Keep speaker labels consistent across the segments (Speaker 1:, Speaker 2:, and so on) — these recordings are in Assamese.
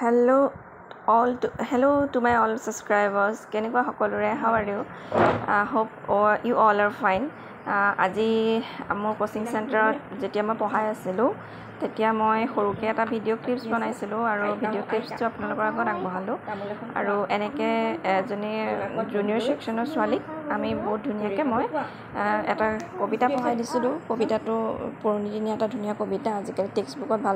Speaker 1: Hello to my all subscribers. কেনেকুৱা সকলোৰে? How are you? Hope you all are fine. আজি মোৰ কোচিং চেণ্টাৰত যেতিয়া মই পঢ়াই আছিলোঁ তেতিয়া মই সৰুকৈ এটা ভিডিঅ' ক্লিপছ বনাইছিলোঁ আৰু ভিডিঅ' ক্লিপছটো আপোনালোকৰ আগত আগবঢ়ালোঁ আৰু এনেকৈ এজনী জুনিয়ৰ ছেকশ্যনৰ ছোৱালীক আমি বহুত ধুনীয়াকৈ মই এটা কবিতা পঢ়াই দিছিলোঁ। কবিতাটো পুৰণিদিনীয়া এটা ধুনীয়া কবিতা। আজিকালি টেক্সট বুকত ভাল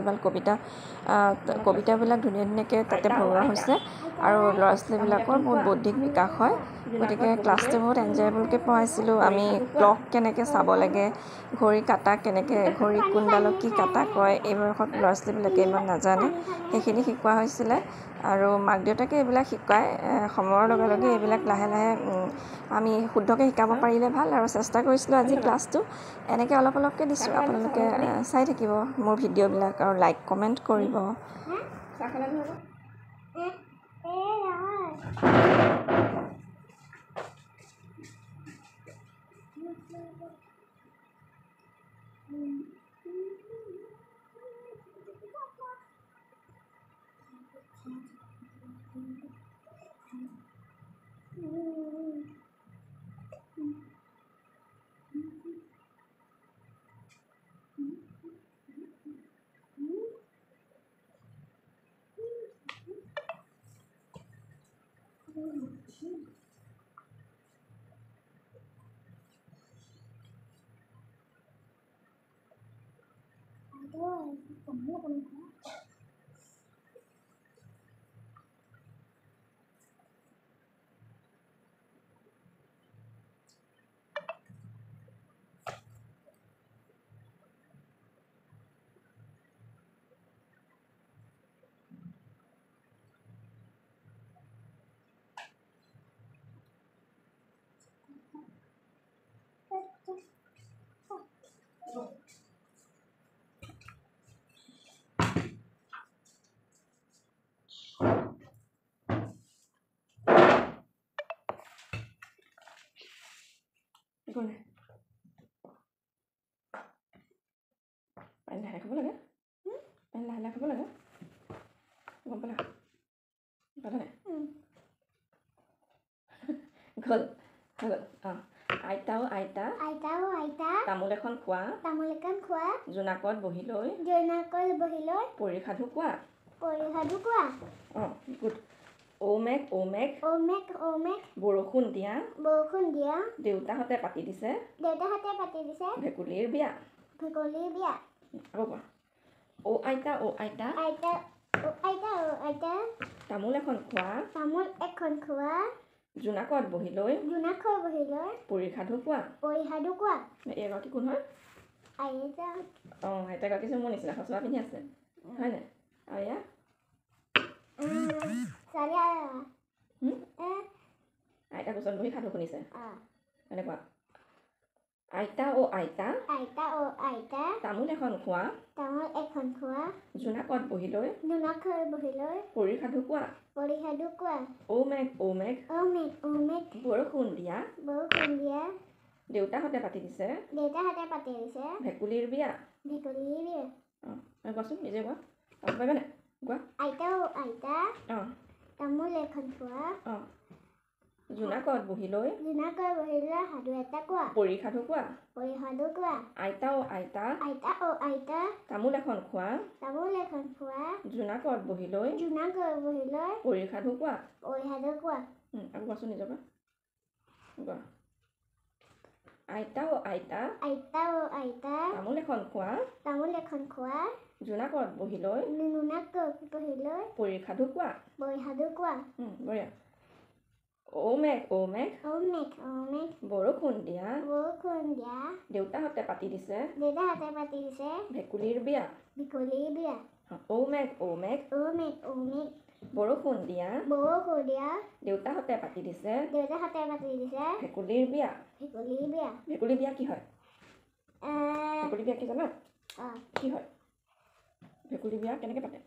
Speaker 1: কবিতাবিলাক ধুনীয়াকৈ তাতে ভৰোৱা হৈছে আৰু ল'ৰা ছোৱালীবিলাকৰ বহুত বৌদ্ধিক বিকাশ হয়। গতিকে ক্লাছটো বহুত এনজয়েবলকৈ পঢ়াইছিলোঁ। আমি ক্লক কেনেকৈ চাব লাগে, ঘড়ী কাটা কেনেকৈ, ঘড়ী কোনডালক কি কাটা কয়, এইবোৰ ল'ৰা ছোৱালীবিলাকে ইমান নাজানে, সেইখিনি শিকোৱা হৈছিলে আৰু মাক দেউতাকে এইবিলাক শিকায়। সময়ৰ লগে লগে এইবিলাক লাহে লাহে আমি শুদ্ধকৈ শিকাব পাৰিলে ভাল আৰু চেষ্টা কৰিছিলোঁ। আজি ক্লাছটো এনেকৈ অলপকৈ দিছোঁ। আপোনালোকে চাই থাকিব মোৰ ভিডিঅ'বিলাক আৰু লাইক কমেণ্ট কৰিব। পানী লাহে খাব লাগে, পানী লাহে খাব লাগে, গম পালা? পালানে? গ'ল হৈ গ'ল। আইতাও আইতা তামোল এখন খোৱা, জোনাকত বহি লৈ পৰী সাধু কোৱা। গুড। ঔ মেঘ বৰষুণ দিয়া, দেউতাহঁতে পাতি দিছে ভেকুলীৰ বিয়া। আকৌ কোৱা। ঔ আইতা তামোল এখন খোৱা, জোনাকত বহি লৈ পৰী সাধু কোৱা। এগৰাকী কোন হয়? আইতাগৰাকী মোৰ নিচিনা সচৰা পিন্ধি আছে, হয়নে? আৰু এয়া আইতা কোচত বহি সাধু শুনিছে, এনেকুৱা। আইতা ঔ আইতা তামোল এখন খোৱা, জোনাকত বহি লৈ পৰী সাধু কোৱা। ঔ মেঘ বৰষুণ দিয়া, দেউতাহঁতে পাতি দিছে ভেকুলীৰ বিয়া। কোৱাচোন, নিজে কোৱা। পাৰিবা নাই? কোৱা।
Speaker 2: তামোল এখন খোৱা,
Speaker 1: জোনাকত বহি লৈ
Speaker 2: সাধু এটা কোৱা।
Speaker 1: পৰী সাধু কোৱা। আইতা ঔ আইতা তামোল এখন খোৱা, জোনাকত বহি লৈ পৰী সাধু কোৱা। আকৌ কোৱাচোন নিজৰ পৰা। কোৱা। আইতা ঔ আইতা তামোল এখন খোৱা, জোনাকত বহি লৈ পৰী সাধু কোৱা। বঢ়িয়া। ঔ মেঘ বৰষুণ দিয়া, দেউতাহঁতে পাতি দিছে ভেকুলীৰ বিয়া। ঔ মেঘ বৰষুণ দিয়া, দেউতাহঁতে পাতি দিছে ভেকুলীৰ বিয়া। ভেকুলীৰ বিয়া কি হয়? ভেকুলী বিয়া কি জানা? কি হয় ভেকুলী বিয়া? কেনেকৈ পাতে?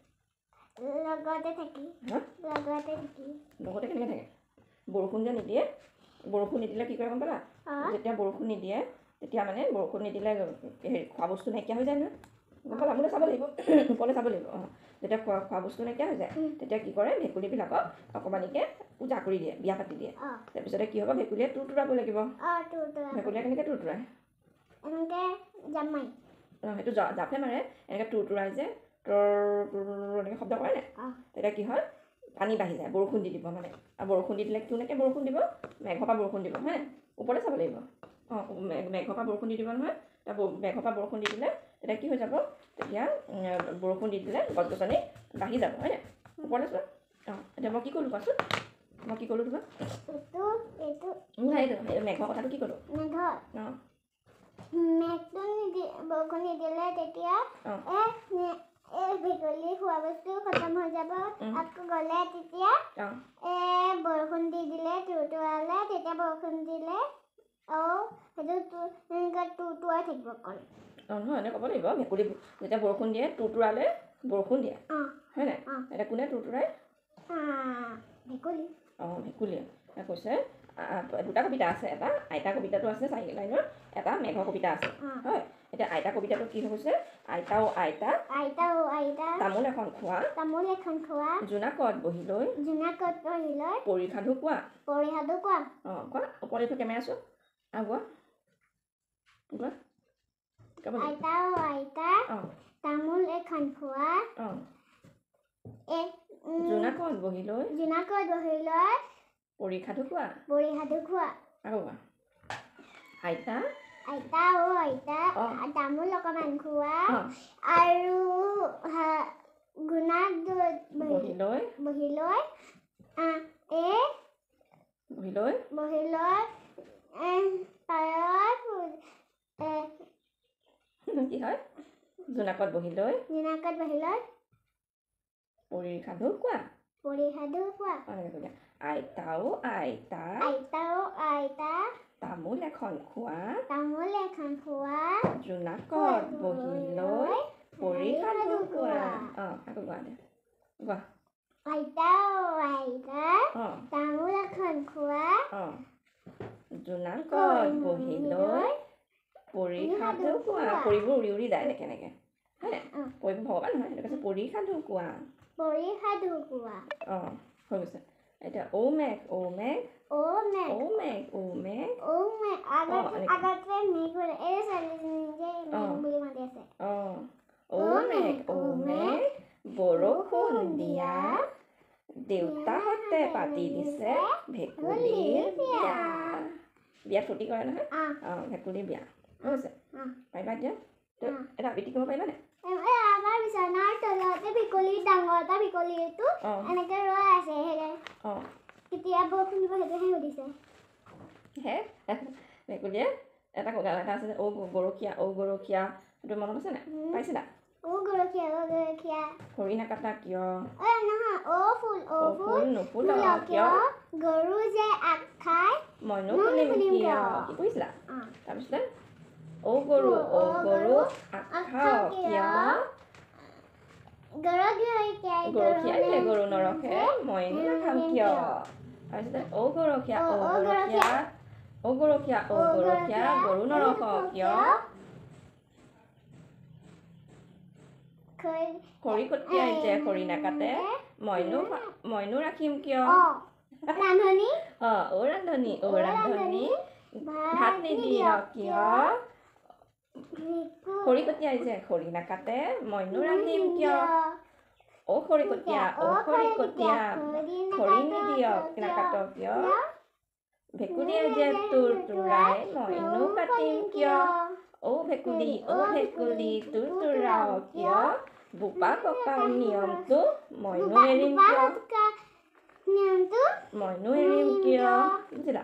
Speaker 1: লগতে কেনেকৈ থাকে? বৰষুণ যে নিদিয়ে, বৰষুণ নিদিলে কি কৰে গম পালা? যেতিয়া বৰষুণ নিদিয়ে তেতিয়া মানে বৰষুণ নিদিলে হেৰি খোৱা বস্তু নাইকিয়া হৈ যায় নহয়, গম পালা মোলৈ চাব লাগিব ওপৰলৈ চাব লাগিব যেতিয়া খোৱা বস্তু নাইকিয়া হৈ যায় তেতিয়া কি কৰে ভেকুলীবিলাকক অকণমানিকৈ পূজা কৰি দিয়ে বিয়া পাতি দিয়ে তাৰপিছতে কি হ'ব ভেকুলীয়ে তুৰতুৰাব লাগিব ভেকুলীয়ে কেনেকৈ তুৰতুৰায় সেইটো জাপে মাৰে এনেকৈ তুৰতুৰাই যে এনেকৈ শব্দ কৰে নাই তেতিয়া কি হয় পানী বাঢ়ি যায় বৰষুণ দি দিব মানে আৰু বৰষুণ দি দিলে কেনেকৈ বৰষুণ দিব মেঘৰ পৰা বৰষুণ দিব হয় ওপৰতে চাব লাগিব মেঘৰ পৰা বৰষুণ দি দিব নহয় মেঘৰ পৰা বৰষুণ দি দিলে তেতিয়া কি হৈ যাব তেতিয়া বৰষুণ দি দিলে গছ গছনি বাঢ়ি যাব হয় নাই ওপৰতে চোৱা এতিয়া মই কি ক'লোঁ কোৱাচোন মই কি ক'লোঁ তোমাক এইটো মেঘৰ কথাটো কি ক'লোঁ
Speaker 2: মেঘটো বৰষুণ নিদিলে তেতিয়া ভেকুলী খোৱা বস্তু খতম হৈ যাব আকৌ গ'লে তেতিয়া বৰষুণ দি দিলে তুৰতুৰালে তেতিয়া বৰষুণ দিলে সেইটো তুৰতুৰাই থাকিব অকল
Speaker 1: নহয় এনে ক'ব লাগিব ভেকুলী যেতিয়া বৰষুণ দিয়ে তুৰতুৰালে বৰষুণ দিয়ে হয় নাই এতিয়া কোনে তুৰতুৰায়
Speaker 2: ভেকুলী
Speaker 1: ভেকুলীয়ে কৈছে দুটা কবিতা আছে এটা আইতা কবিতাটো আছে 4 লাইনৰ এটা মেঘৰ কবিতা আছে হয় এতিয়া আইতা কবিতাটো কি হৈছে আইতাও আইতা তামোল এখন খোৱা জোনাকত বহি লৈ পৰী সাধু কোৱা কোৱা ওপৰলৈ কেমেৰা আছোঁ কোৱা
Speaker 2: আইতাও আইতা তামোল এখন খোৱা
Speaker 1: জোনাকত বহি লৈ পৰী সাধু কোৱা আকৌ কোৱা আইতা
Speaker 2: তামোল অকণমান খোৱা আৰু গুণাক বহি লৈ
Speaker 1: কি হয় জোনাকত বহি লৈ পৰী সাধু কোৱা আইতাও আইতা তামোল এখন খোৱা জোনাকত বহি লৈ পৰী সাধু কোৱা আকৌ কোৱা কোৱা
Speaker 2: আইতাও আইতা তামোল এখন খোৱা
Speaker 1: জোনাকত বহি লৈ পৰী সাধু কোৱা পৰিবোৰ উৰি উৰি যায় কেনেকৈ হয় নাই পৰিবোৰ ভগৱান নহয় সেইটো কৈছে পৰী সাধু কোৱা হৈ গৈছে এতিয়া ঔ মেঘ
Speaker 2: আগতে মেঘ এই বুলি মাতি আছে
Speaker 1: ঔ মেঘ বৰষুণ দিয়া দেউতাহঁতে পাতি দিছে ভেকুলীৰ বিয়া ফূৰ্তি কৰে নহয় ভেকুলীৰ বিয়া হৈ গৈছে পাৰিবা এতিয়া এটা আবৃত্তি কৰিব পাৰিবানে
Speaker 2: আমাৰ বিচনাৰ তলতে ভেকুলী ডাঙৰ এটা ভেকুলীটো এনেকৈ ৰৈ আছে কেতিয়া বৰষুণ দিব সেইটোহে সুধিছে
Speaker 1: ভেকুলীয়ে এটা গান এটা আছে ঔ গৰখীয়া সেইটো মনত আছে নাই পাইছিলা খৰি নাকাটা কিয় ফুল নুফুল কিয়
Speaker 2: গৰু যে আগ খাই
Speaker 1: মইনো ফুলিম কিয় কি কৰিছিলা তাৰপিছতে ঔ গৰু আগ খাও কিয় গৰখীয়া গৰু নৰখে মইনো নাখাম কিয় তাৰপিছতে ঔ গৰখীয়া গৰু নৰখ কিয় খৰি কটিয়াই যে খৰি নাকাটে মইনো ৰাখিম কিয় ৰান্ধনী ভাত নিদিয় কিয় খৰি কটিয়াই যে খৰি নাকাটে মইনো ৰান্ধিম কিয় খৰি কটীয়া খৰি নিদিয় নাকাট কিয় ভেকুলীয়ে যে তুৰতুৰাই মইনো কাটিম কিয় ভেকুলী তুৰতুৰাও কিয় বোপা ককাৰ নিয়মটো মইনো এৰিম কিয় বুজিলা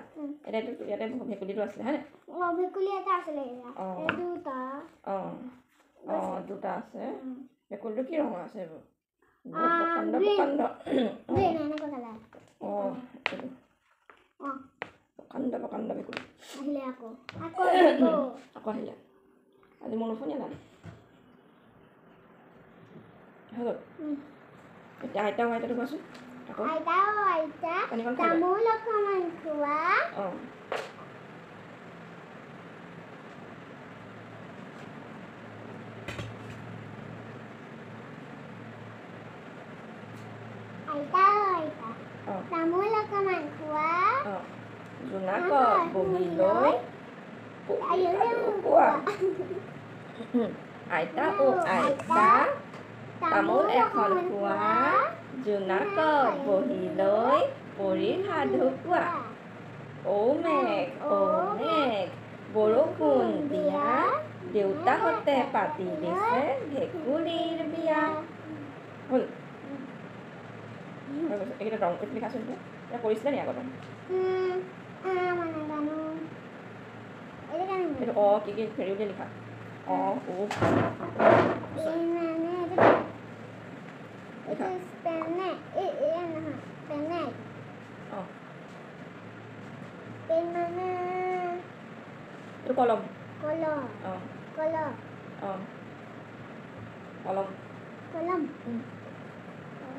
Speaker 1: ইয়াতে ভেকুলীটো আছিলে হয় নাই
Speaker 2: ভেকুলী এটা আছিলে
Speaker 1: দুটা আছে ভেকুলীটো কি ৰঙৰ আছে এইবোৰ প্ৰকাণ্ড ভেকুলী আকৌ আহিলে আজি মোৰ নুশুনিয়া নাই হৈ গ'ল এতিয়া আইতাটো কোৱাচোন
Speaker 2: তামোল অকণমান খোৱা আইতা আইতা
Speaker 1: অঁ
Speaker 2: তামোল অকণমান খোৱা
Speaker 1: অঁ জোনাকত বহি লৈ পঢ়ি সাধু কোৱা আইতা আইতা তামোল এখন খোৱা জোনাকত বহি লৈ পঢ়ি সাধু কোৱা মেঘ মেঘ বৰষুণ দিয়া দেউতাহঁতে পাতি দিছে ভেকুলীৰ বিয়া হ'ল এইকেইটা ৰং এইটো লিখাচোন এতিয়া কৰিছিলে নি আগতে
Speaker 2: মানে জানো এইটো কেনেকৈ
Speaker 1: এইটো কি হেৰি বুলি লিখা
Speaker 2: itu pendek iya nah pendek
Speaker 1: অঁ
Speaker 2: pen mana
Speaker 1: এইটো কলম
Speaker 2: kolom
Speaker 1: অঁ
Speaker 2: kolom
Speaker 1: অঁ কলম
Speaker 2: kolom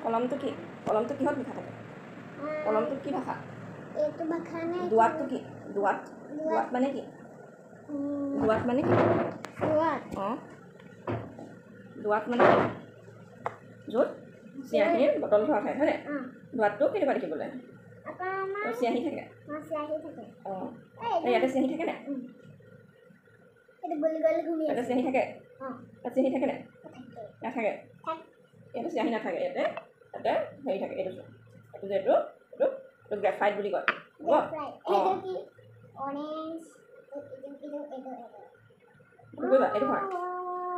Speaker 1: কলমটো কি কলমটো কিহত লিখা থাকে কলমটো কি ভাষা
Speaker 2: itu makanya
Speaker 1: দুৱাতটো কি দুৱাত দুৱাত মানে কি দুৱাত মানে কি
Speaker 2: buat
Speaker 1: অঁ দুৱাত মানে কি য'ত চিয়াহীৰ বটল থোৱা ঠাই হয়নে দুৱাতটো কেনেকুৱা দেখিবলৈ
Speaker 2: apa mah
Speaker 1: চিয়াহী থাকে
Speaker 2: masih aja থাকে
Speaker 1: অঁ ইয়াতে চিয়াহী থাকে নাই
Speaker 2: itu gol-gol ঘূৰি
Speaker 1: ইয়াতে
Speaker 2: আছে
Speaker 1: চিয়াহী থাকে তাত চিয়াহী থাকে নাই
Speaker 2: থাকে
Speaker 1: নাথাকে ইয়াতে চিয়াহী নাথাকে ইয়াতে হেৰি থাকে এইটো এইটো যে এইটো গ্ৰেফাইট বুলি কয় হ'ব
Speaker 2: itu কি orange itu
Speaker 1: কৰিবা এইটো হয়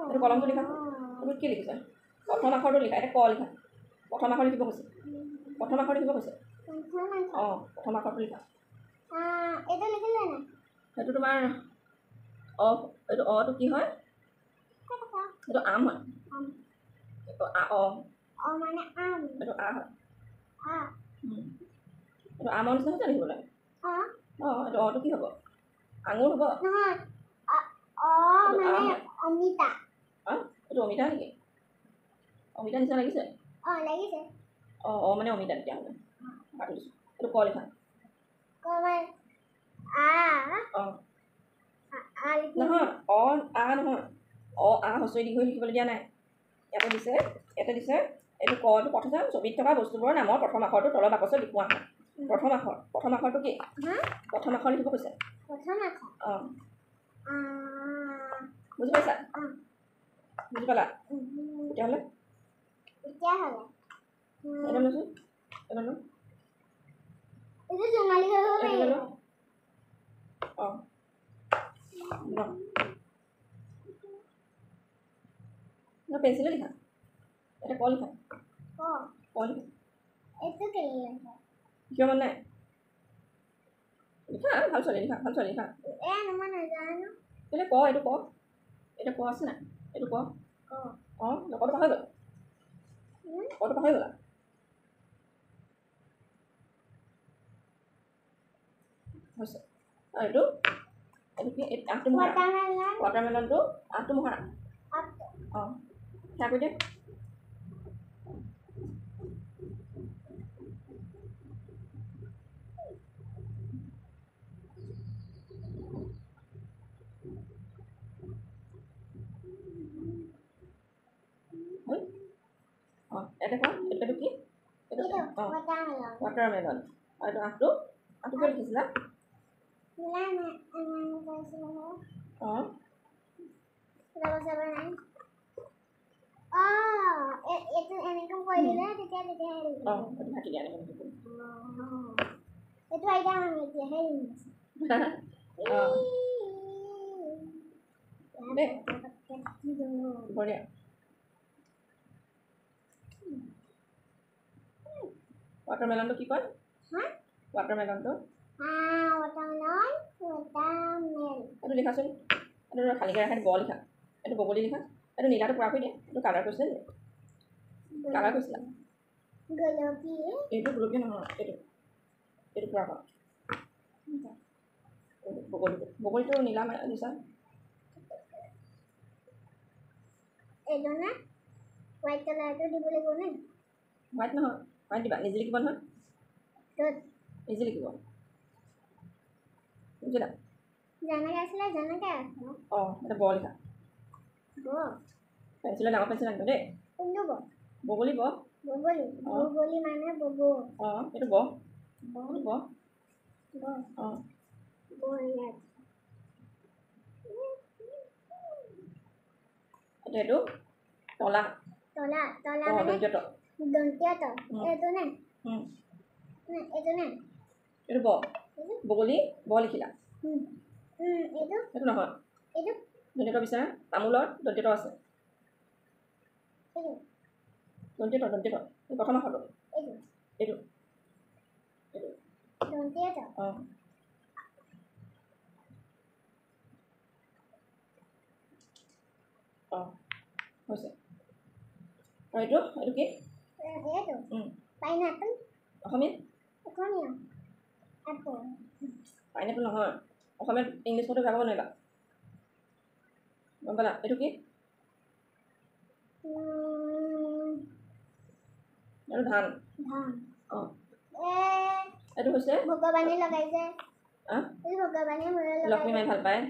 Speaker 1: এইটো কলমটো লিখা এইটো কি লিখিছে প্ৰথম আখৰটো লিখা এতিয়া ক লিখা প্ৰথম আখৰ লিখিব কৈছে প্ৰথম আখৰ লিখিব কৈছে অঁ প্ৰথম আখৰটো লিখা
Speaker 2: itu লিখিলে না
Speaker 1: সেইটো তোমাৰ এইটো অটো কি হয় এইটো আম হয় এইটো
Speaker 2: মানে আম
Speaker 1: এইটো আ হয়
Speaker 2: আ
Speaker 1: এইটো আমৰ নিচিনা হৈছে লিখিবলৈ এইটো অটো কি হ'ব আঙুৰ হ'ব
Speaker 2: নহয় মানে অমিতা
Speaker 1: এইটো অমিতা নেকি অমিতা নিচিনা লাগিছে
Speaker 2: লাগিছে
Speaker 1: মানে অমিতা তেতিয়াহ'লে কাটি দিছোঁ এইটো ক লিখা
Speaker 2: কমান
Speaker 1: নহয় নহয় হস্ৰই দীঘল লিখিবলৈ দিয়া নাই ইয়াতে দিছে এইটো কটো প্ৰথম ছবিত থকা বস্তুবোৰৰ নামৰ প্ৰথম আখৰটো তলৰ বাকচত লিখোৱা হয় প্ৰথম আখৰটো কি প্ৰথম আখৰ লিখিব কৈছে বুজি পাইছা বুজি পালা তেতিয়াহ'লে এটা লৈছোঁ এটা লো
Speaker 2: itu জোঙালী হৈ গ'ল
Speaker 1: এটা লো পেঞ্চিলে লিখা এটা ক লিখা ক লিখা
Speaker 2: itu kayak
Speaker 1: কিয় মন নাই লিখা ভাল ছোৱালী লিখা
Speaker 2: nama নাজানো
Speaker 1: এইটো ক আছে নাই এইটো ক কটো পাহৰি গ'ল কটো পাহৰি গ'লা হৈছে এইটো কি আঠটো মহৰা ৱাটাৰমেলনটো আঠটো মহৰা সেয়া কৰি দিয়া এটা কোৱা এইটো কি এইটো ৱাটাৰমেলন আৰু এইটো আঠটো কিয় লিখিছিলা
Speaker 2: itu enaknya boleh tidak
Speaker 1: এইটো থাকি দিয়া
Speaker 2: itu aja namanya
Speaker 1: দেই বঢ়িয়া ৱাটাৰমেলনটো কি কয় ৱাটাৰমেলনটো এইটো লিখাচোন এইটো খালীকৈ ৰাখা ব লিখা এইটো বগলী লিখা এইটো নীলাটো পুৰা কৰি দিয়া এইটো কালাৰ কৰিছিলে নি কালাৰ কৰিছিলা এইটো গুলপীয়া নহয় এইটো পুৰা কৰা বগলীটো নীলা দিছা
Speaker 2: এইটো না হোৱাইট কালাৰটো দিব লাগিব নে
Speaker 1: হোৱাইট নহয় হোৱাইট দিবা নিজে লিখিব নহয় নিজে লিখিব বুজিলা
Speaker 2: যেনেকৈ আছিলে যেনেকৈ আছে
Speaker 1: এটা ব লিখা পেঞ্চিলৰ ডাঙৰ পেঞ্চিল আনিব দেই
Speaker 2: কোনটো
Speaker 1: বগলী ব
Speaker 2: বগলী বগলী মানে বগো
Speaker 1: অঁ এইটো ব এইটো ব অঁ
Speaker 2: বয়াত
Speaker 1: এতিয়া এইটো তলা
Speaker 2: তলা তলা
Speaker 1: অঁ
Speaker 2: মানে
Speaker 1: দৈৰ্ঘ্যত
Speaker 2: দন্তীয় ত এইটো নে এইটো নে
Speaker 1: এইটো ব বগলী ব লিখিলা
Speaker 2: এইটো
Speaker 1: সেইটো নহয়
Speaker 2: এইটো
Speaker 1: দন্ত্যত বিচাৰা তামোলৰ দন্ত্যত আছে
Speaker 2: এইটো
Speaker 1: দন্ত্যত এই প্ৰথম আখৰটো
Speaker 2: এইটো
Speaker 1: এইটো এইটো
Speaker 2: দন্তীয় ত
Speaker 1: অঁ অঁ হৈছে আৰু এইটো এইটো কি
Speaker 2: এইটো পাইনাপল
Speaker 1: অসমীয়া
Speaker 2: অসমীয়া এপল
Speaker 1: পাইনাপল নহয় অসমীয়াত ইংলিছ মতে গাব নোৱাৰিবা গম পালা এইটো কি এইটো ধান
Speaker 2: ধান
Speaker 1: অঁ এইটো হৈছে
Speaker 2: ভগৱানে লগাইছে
Speaker 1: অঁ
Speaker 2: এইটো ভগৱানে মূৰে
Speaker 1: লক্ষ্মী মাই ভাল পায়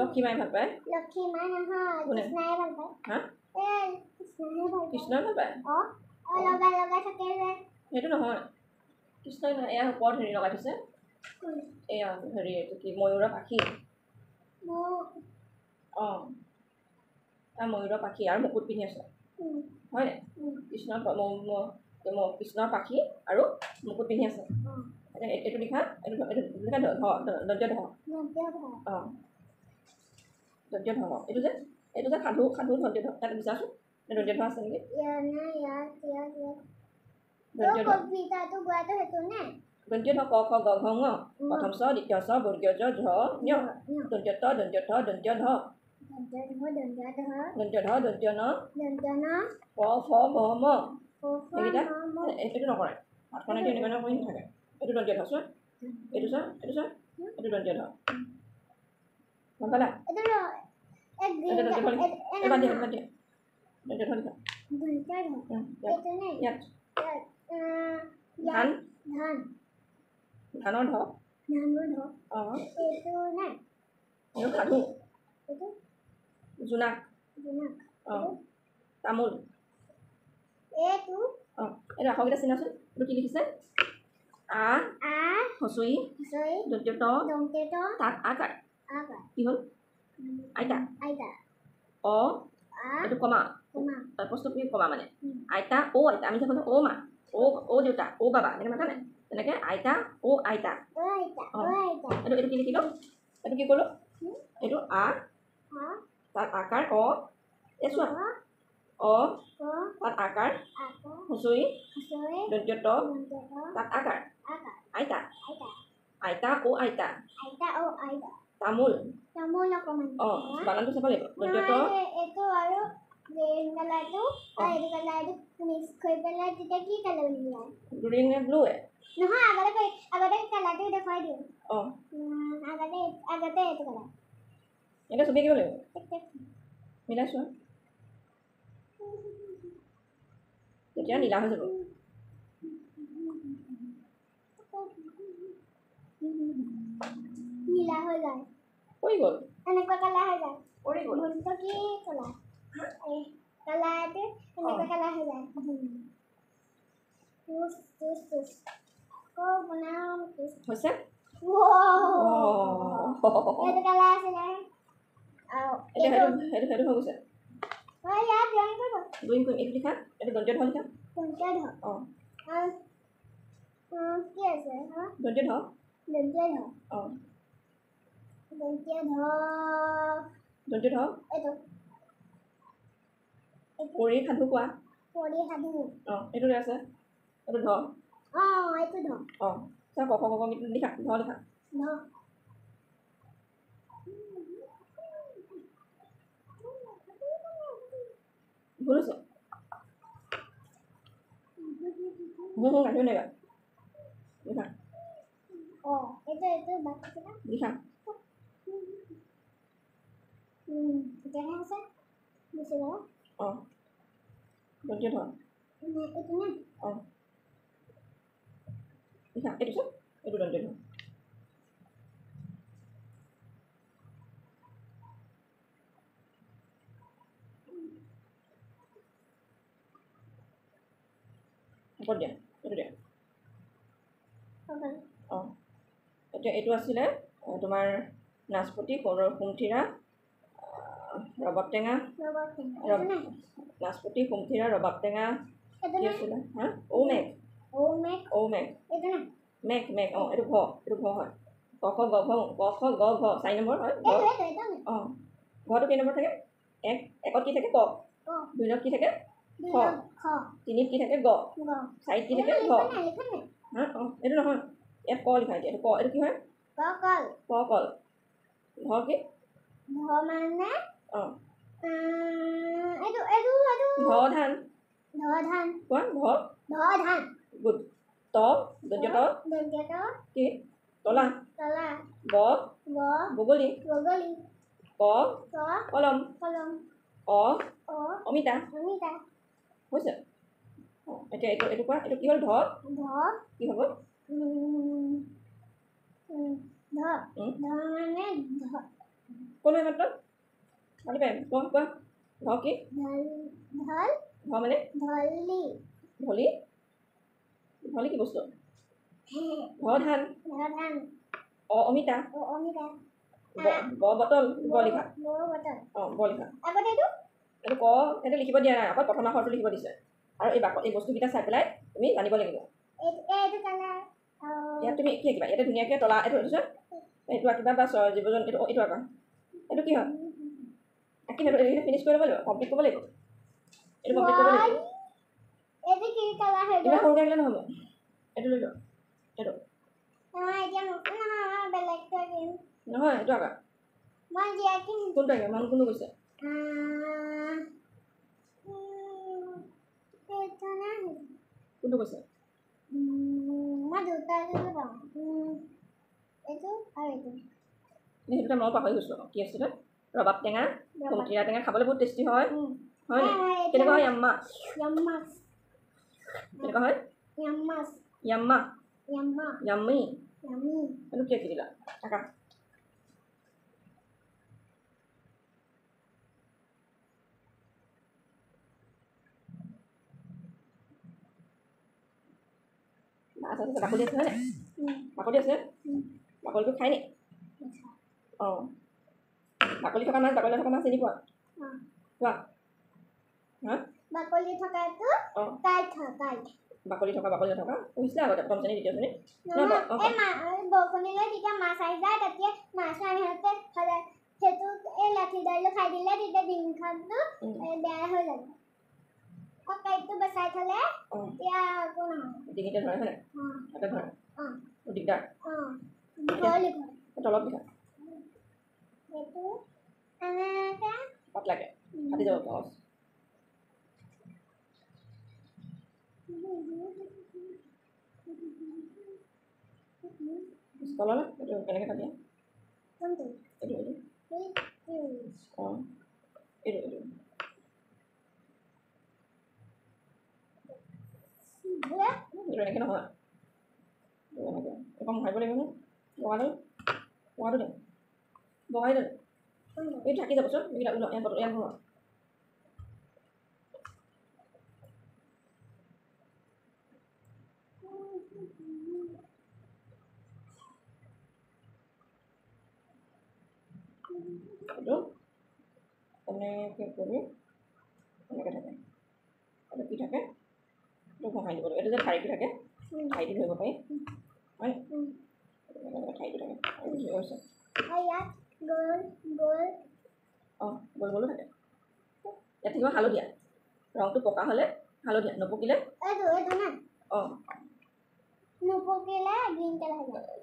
Speaker 1: লক্ষ্মী মাই ভাল পায়
Speaker 2: লক্ষ্মী মাই নহয়
Speaker 1: কোনে
Speaker 2: কৃষ্ণাই ভাল পায়
Speaker 1: হা
Speaker 2: কৃষ্ণাই ভাল পায়
Speaker 1: কৃষ্ণই ভাল পায়
Speaker 2: লগাই লগাই থাকে যে
Speaker 1: সেইটো নহয় কৃষ্ণই নহয় এয়া ওপৰত হেৰি লগাই থৈছে এয়া হেৰি এইটো কি ময়ূৰৰ পাখি অঁ ময়ূৰৰ পাখি আৰু মুকুট পিন্ধি আছে হয় নাই কৃষ্ণৰ পাখি আৰু মুকুট পিন্ধি আছে এইটো লিখা এইটো লিখা দন্ত্য ধ অঁ দন্ত্য ধ এইটো যে সাধু দন্ত্য ধ তাত বিচাৰচোন দন্ত্য ধ আছে নেকি দন্ত্য ধ ক খ গ ঘ ঙ প্ৰথম চ দ্বিতীয় চ বৰ্গীয় জ ঝ ঞ দন্ত্য ত দন্ত্য থ দন্ত্য ধ দন্ত্য ধ দন্ত্য ন প ফ ম ম এইকেইটা এইটো নকৰে হাতখনে দি এনেকুৱা কৰি নাথাকে এইটো দন্ত্য ধ চোৱা এইটো চোৱা এইটো দন্ত্য ধ গম পালা এইটো দন্ত্য ধ লিখা বাদ দিয়া দন্ত্য ধ লিখা ইয়াত ধান ধানৰ ধ অঁ এইটো সাধু জোনাক অঁ তামোল অঁ এইটো আখৰকেইটা চিনাচোন এইটো কি লিখিছে আ হচৰি দন্ত্য ত তাত আকাৰ কি হ'ল আইতা অ এইটো কমা প্ৰশ্নটো কি কমা মানে আইতা আইতা আমি যে ক'লো মা দেউতা বাবা এনেকৈ মাতা নাই তেনেকৈ আইতা আইতা অঁ এইটো কি লিখিলোঁ এইটো কি ক'লোঁ এইটো আ তাত আকাৰ এই চোৱা তাত আকাৰ হুঁচৰি দন্ত্য ত তাত আকাৰ আইতা আইতা তামোল অঁ বানানটো চাব লাগিব দন্ত্য ত
Speaker 2: এইটো আৰু গ্ৰীণ কালাৰটো আৰু এইটো কালাৰটো মিক্স কৰি পেলাই তেতিয়া কি কালাৰ উলিয়াই
Speaker 1: গ্ৰীণ নে ব্লু
Speaker 2: নহয় আগতে কালাৰটো দেখুৱাই দিওঁ
Speaker 1: অঁ
Speaker 2: আগতে এইটো কালাৰ
Speaker 1: এতিয়া ছবি আঁকিব লাগিব মিলাই চোৱা তেতিয়া নীলা হৈ যাব
Speaker 2: নীলা হৈ যায়
Speaker 1: পৰি গ'ল
Speaker 2: এনেকুৱা কালাৰ হৈ যায়
Speaker 1: পৰি গ'ল
Speaker 2: ভুলটো কি কালাৰ কালাৰটো এনেকুৱা কালাৰ হৈ যায় আকৌ বনাম
Speaker 1: হৈছে
Speaker 2: এইটো কালাৰ আছিলে
Speaker 1: এতিয়া সেইটো হৈ গৈছে
Speaker 2: ইয়াত জইন কৰিব
Speaker 1: ড্ৰয়িং কৰিম এইটো লিখা এইটো দন্ত্য ধ লিখা অঁ
Speaker 2: কি আছে
Speaker 1: দন্ত্য ধ অঁ দন্ত্য ধ
Speaker 2: এইটো
Speaker 1: পৰি সাধু কোৱা
Speaker 2: সাধু
Speaker 1: অঁ এইটো আছে এইটো ধ
Speaker 2: এইটো
Speaker 1: অঁ চা ক খ গ ঘ লিখা ধ লিখা ভুল হৈছে গাঠিব নাইবা লিখা
Speaker 2: এইটো বাকী
Speaker 1: লিখা
Speaker 2: এতিয়াহে আছে বেছি বাৰু
Speaker 1: অঁ দন্ত্য ধ
Speaker 2: এইটো নে
Speaker 1: অঁ লিখা এইটো চোৱা এইটো দন্ত্য ধ ওপৰত দিয়া এইটো দিয়া অঁ এতিয়া এইটো আছিলে তোমাৰ নাচপতি সুমথিৰা ৰবাব টেঙা নাচপতি সুমথিৰা ৰবাব টেঙা কি আছিলে হা ঔমেঘ মেঘ অঁ এইটো ঘ হয় ক খ গ ঘ 4 নম্বৰ হয় অঁ ঘৰটো কেই নম্বৰ থাকে একত কি থাকে ক 2ত কি থাকে খ 3ত কি থাকে গ 4ত কি থাকে ঘ হা অঁ এইটো নহয় ইয়াত ক লিখা এতিয়া এইটো এইটো কি হয় কল ঘ কি অঁ ধ ধান কোৱা গুড ত কি তলা বগলী ক কলম অমিতা হৈছে অঁ এতিয়া এইটো কোৱা এইটো কি হ'ল ধ কি হ'ব কোন হয় মাত্ৰ পাৰি পাৰিম কোৱা ধ কি ধ মানে ধলি কি বস্তু ধ ধান অমিতা ব বটল ব লিখা অঁ ব লিখা এইটো ক সেইটো লিখিব দিয়া নাই অকল প্ৰথম আখৰটো লিখিব দিছে আৰু এই বস্তুকেইটা চাই পেলাই তুমি জানিব লাগিব ইয়াত তুমি কি আঁকিবা ইয়াতে ধুনীয়াকৈ তলা এইটো দিছা এইটো আঁকিবা বা জীৱ জন্তু এইটো আঁকা এইটো কি হয় আঁকিম এইটো ফিনিছ কৰি ল'ব লাগিব কমপ্লিট কৰিব লাগিব এইটো কমপ্লিট কৰিব লাগিব ইমান সৰুকৈ আঁকিলে নহ'ব এইটো লৈ লোৱা এইটো নহয় এইটো আঁকা কোনটো আঁকিবা মন কোনটো কৈছে কোনটো কৈছে সেইটোতে মই পাহৰি গৈছোঁ কি আছিলে ৰবাব টেঙা সুমথিৰা টেঙা খাবলৈ বহুত টেষ্টি হয় হয় কেনেকুৱা হয় য়াম্মা কেনেকুৱা হয় য়াম্মা য়াম্মি এইটো কি আঁকি দিলা আঁকা মাছ আছে বাকলি আছে হয়নে বাকলি আছে বাকলিটো খাই নি অঁ বাকলি থকা মাছ চিনি পোৱা কোৱা হা অঁ বাকলি থকা পঢ়িছিলে আগতে প্ৰথম শ্ৰেণী দ্বিতীয় শ্ৰেণী
Speaker 2: লাঠি দাইলো খাই দিলে তেতিয়া ডিমখনটো বেয়া হৈ যাব পেটটো বচাই থলে এতিয়া একো নহয়
Speaker 1: ডিঙিতে ধৰে হয়নে হাতে ধৰে দিগদাৰ তলত লিখা পাতলাকে ফাটি যাব সহজ তললৈ এইটো কেনেকৈ কাটিয়া এইটো অঁ এইটো এনেকৈ নহয় এনেকৈ অকণ মোহাৰিব লাগিব নহয় বগাটো দে বগাই দে এই থাকি যাবচোন এইকেইটা ওলোৱা ইয়াত ভৰোৱা এইটো এনেকৈ কৰি এনেকৈ থাকে এইটো কি থাকে এইটো ঘঁহাই দিব লাগিব এইটো যে ঠাৰিটো থাকে ঠাৰিটো ধৰিব পাৰি হয় ঠাৰিটো থাকে আৰু হৈছে অঁ গ'লো থাকে ইয়াত থাকিব হালধীয়া ৰংটো পকা হ'লে হালধীয়া নপকিলে অঁ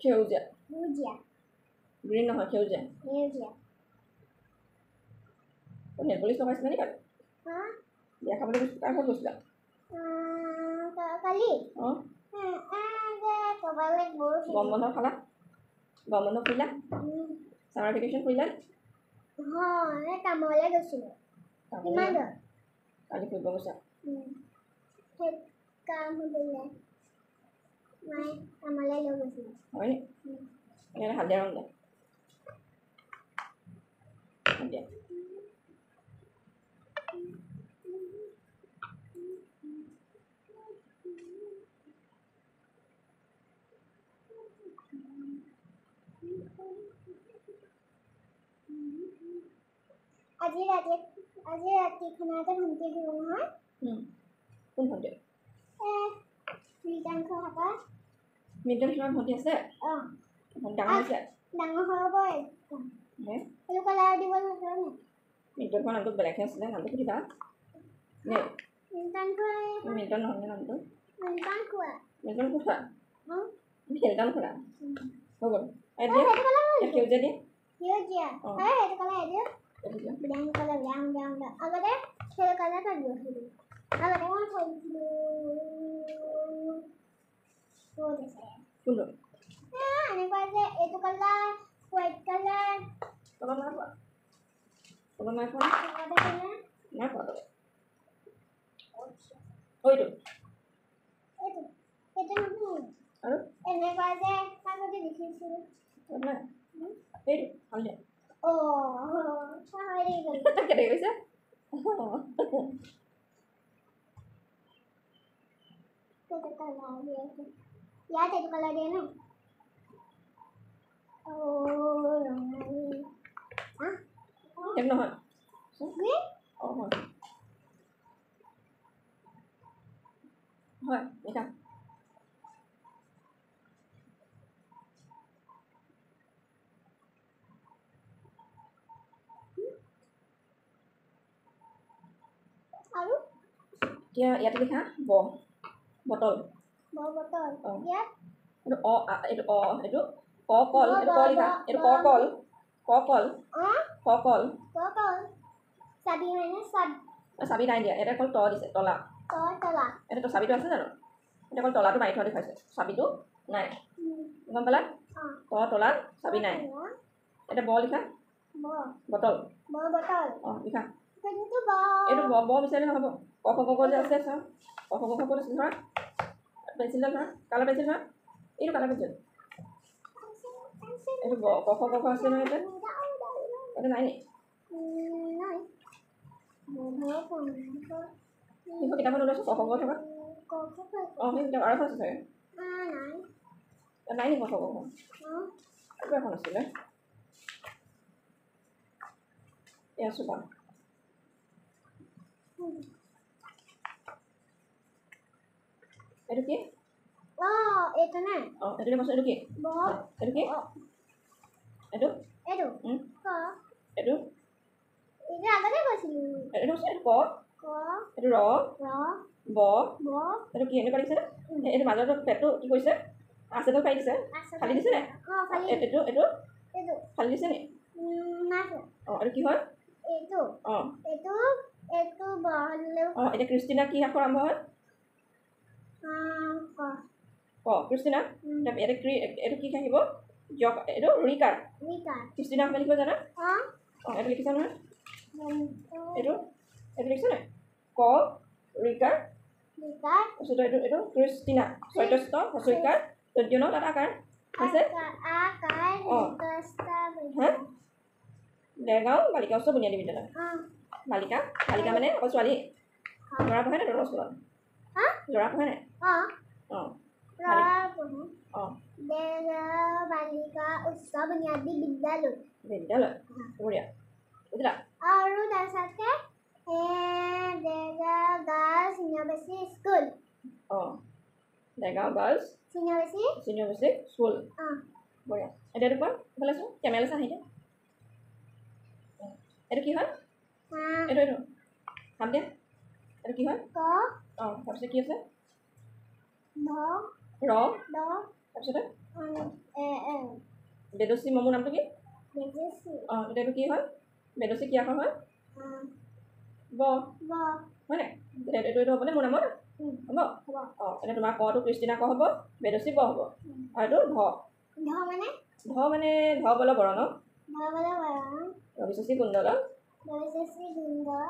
Speaker 1: সেউজীয়া গ্ৰীণ নহয় সেউজীয়া নেল পলিচ লগাইছিলা নি কালি বিয়া খাবলৈ গৈছিলা কাৰ ঘৰত গৈছিলা অঁ গৰম বন্ধ খালা গৰম বন্ধ ফুৰিলা ছামাৰ ভেকেশ্যন ফুৰিলা
Speaker 2: কামলৈ গৈছিলো
Speaker 1: কালি ফুৰিব গৈছা
Speaker 2: মায়ে কামলৈ লৈ গৈছিলে
Speaker 1: হয় নি এনেকৈ হালধীয়া ৰং দিয়া হালধীয়া
Speaker 2: আজি ৰাতি খানাতে ভণ্টি আহিব নহয়
Speaker 1: কোন ভণ্টি
Speaker 2: মৃগাংক হাতা
Speaker 1: মিডল ক্লাছৰ ভণ্টি আছে
Speaker 2: অঁ
Speaker 1: ডাঙৰ হৈছে
Speaker 2: ডাঙৰ হ'ব সেইটো কালাৰ দিব লাগে
Speaker 1: মিল্টনৰ নামটো বেলেগহে আছিলে নামটো সুধিবা নে মিল্টন নহয় নামটো মিল্টন কোঠা মিল্টন খুৰা হৈ গ'ল এতিয়া সেউজীয়া দিয়ে
Speaker 2: সেউজীয়া সেইটো কালাৰ দিয়ে ব্ৰাউন কালাৰ ব্ৰাউন আগতে সেইটো কালাৰ কাটিব সেইটো আগতে মই থৈছিলোঁ ক'ত আছে
Speaker 1: কোনটো
Speaker 2: এনেকুৱা যে এইটো কালাৰ হোৱাইট কালাৰ
Speaker 1: তলত নাই পোৱা নাই পোৱা এইটো
Speaker 2: নহয়
Speaker 1: আৰু
Speaker 2: এনেকুৱা যে কাগজে দেখিছিলোঁ
Speaker 1: নাই এইটো হালধীয়া
Speaker 2: পাহৰি গ'লো
Speaker 1: কেনেকৈ কৈছে
Speaker 2: সেইটো কালাৰ দিয়ে ইয়াত এইটো কালাৰ দিয়ে ন ৰঙালী
Speaker 1: সেইটো নহয় হয় হয় এটা
Speaker 2: আৰু
Speaker 1: এতিয়া ইয়াতে লিখা বটল
Speaker 2: বটল
Speaker 1: অঁ
Speaker 2: ইয়াত
Speaker 1: এইটো এইটো কল এইটো ক লিখা এইটো কল
Speaker 2: বটল চাবি হয়নে
Speaker 1: চাবি নাই দিয়া এটা অকল দিছে তলা
Speaker 2: তলা
Speaker 1: এইটো চাবিটো আছে জানো এতিয়া অকল তলাটো মাৰি থোৱা দেখুৱাইছে চাবিটো নাই গম পালা তলা চাবি নাই এতিয়া লিখা বটল অঁ লিখা এইটো বিচাৰিলে নহ'ব ক যে আছে চা ক ক'ত আছে ধৰা পেঞ্চিল ধৰা কালাৰ পেঞ্চিল ধৰা এইটো কালাৰ পেঞ্চিল এইটো ক আছে নহয় ইয়াতে নাই নি সেইখন কিতাপখন ওলাইছোঁ ক থকা অঁ সেই কিতাপ আৰু এখন আছে চাগে নাই নি ক আৰু এখন আছিলে এয়া চোপা এইটো কি
Speaker 2: এইটো নাই
Speaker 1: এইটো কৈছোঁ এইটো কি এইটো কি এইটো
Speaker 2: এইটো
Speaker 1: এইটো
Speaker 2: আগতে কৈছিলোঁ
Speaker 1: এইটো ক এইটো ৰ ব এইটো কি এনেকুৱা দিছে এইটো মাজৰ পেটটো কি কৰিছে আছেডাল পাৰি দিছে ফালি দিছে নে এইটো ফালি দিছে নি অঁ এইটো কি হয় অঁ এতিয়া ক্ৰিষ্টিনা কি আখৰ আৰম্ভ হয় ক্ৰিষ্টিনা এইটো কি আহিব এইটো ৰিকাৰ ক্ৰিষ্টিনা অসমীয়া লিখিব জানা এইটো লিখিছা নহয় এইটো লিখিছা নাই ক ৰিকাৰ তাৰপিছত এইটো ক্ৰিষ্টিনা চৈতস্ত হচৰিকাৰ তদ্যন তাত আকাৰ আছে হা দেৰগাঁও বালিকা উচ্চ বুনিয়াদী বিদ্যালয় বালিকা মানে অকল ছোৱালী ল'ৰা পঢ়ে নাই তহঁতৰ স্কুলত ল'ৰা পঢ়ে নাই অঁ
Speaker 2: বালিকা উচ্চ বুনিয়াদী বিদ্যালয়
Speaker 1: বঢ়িয়া বুজিলা
Speaker 2: আৰু তাৰপিছতে Dergaon girls senior basic school
Speaker 1: Dergaon girls senior basic school বঢ়িয়া এতিয়া এইটো কোৱা এইফালে চোন কেমেৰা চা আহিলে এইটো কি হয় এইটো খাম দিয়া এইটো কি হয় তাৰপিছত কি আছে ৰ তাৰপিছতে বেদচী মমো নামটো কি এতিয়া এইটো কি হয় বেদচী কি আখৰ হয় ব হয় নাই এইটো হ'বনে মোৰ নামত হ'ব এতিয়া তোমাৰ কটো ক্ৰিষ্টিনা ক হ'ব বেদচী ব হ'ব আৰু এইটো ধ মানে ধ বল বৰণ ৰবিশী কুণ্ডল